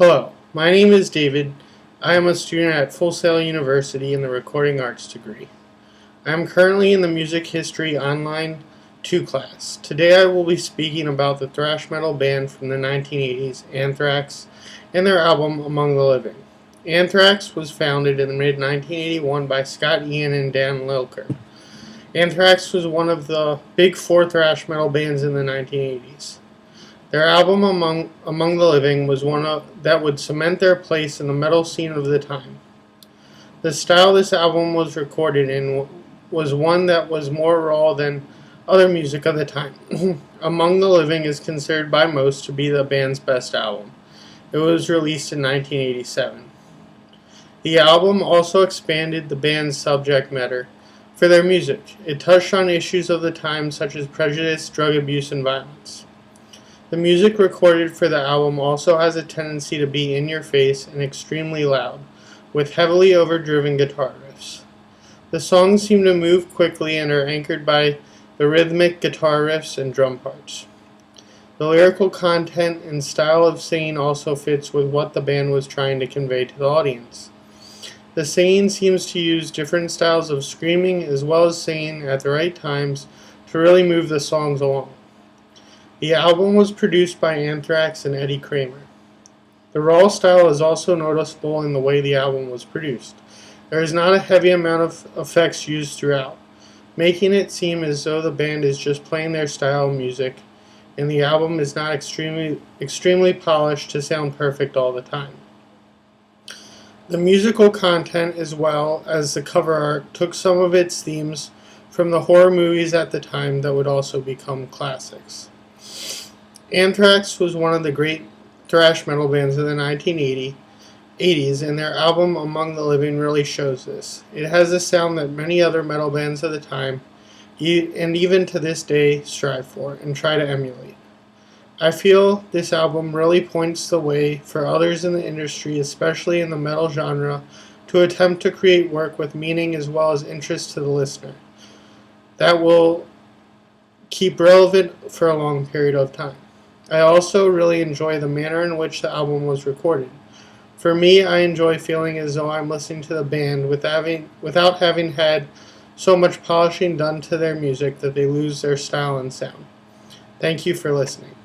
Hello, my name is David. I am a student at Full Sail University in the Recording Arts degree. I am currently in the Music History Online 2 class. Today I will be speaking about the thrash metal band from the 1980s, Anthrax, and their album Among the Living. Anthrax was founded in the mid-1981 by Scott Ian and Dan Lilker. Anthrax was one of the big four thrash metal bands in the 1980s. Their album Among the Living was one that would cement their place in the metal scene of the time. The style this album was recorded in was one that was more raw than other music of the time. Among the Living is considered by most to be the band's best album. It was released in 1987. The album also expanded the band's subject matter for their music. It touched on issues of the time such as prejudice, drug abuse, and violence. The music recorded for the album also has a tendency to be in your face and extremely loud, with heavily overdriven guitar riffs. The songs seem to move quickly and are anchored by the rhythmic guitar riffs and drum parts. The lyrical content and style of singing also fits with what the band was trying to convey to the audience. The singing seems to use different styles of screaming as well as singing at the right times to really move the songs along. The album was produced by Anthrax and Eddie Kramer. The raw style is also noticeable in the way the album was produced. There is not a heavy amount of effects used throughout, making it seem as though the band is just playing their style of music, and the album is not extremely polished to sound perfect all the time. The musical content as well as the cover art took some of its themes from the horror movies at the time that would also become classics. Anthrax was one of the great thrash metal bands of the 1980s, and their album Among the Living really shows this. It has a sound that many other metal bands of the time, and even to this day, strive for and try to emulate. I feel this album really points the way for others in the industry, especially in the metal genre, to attempt to create work with meaning as well as interest to the listener that will keep relevant for a long period of time. I also really enjoy the manner in which the album was recorded. For me, I enjoy feeling as though I'm listening to the band without having had so much polishing done to their music that they lose their style and sound. Thank you for listening.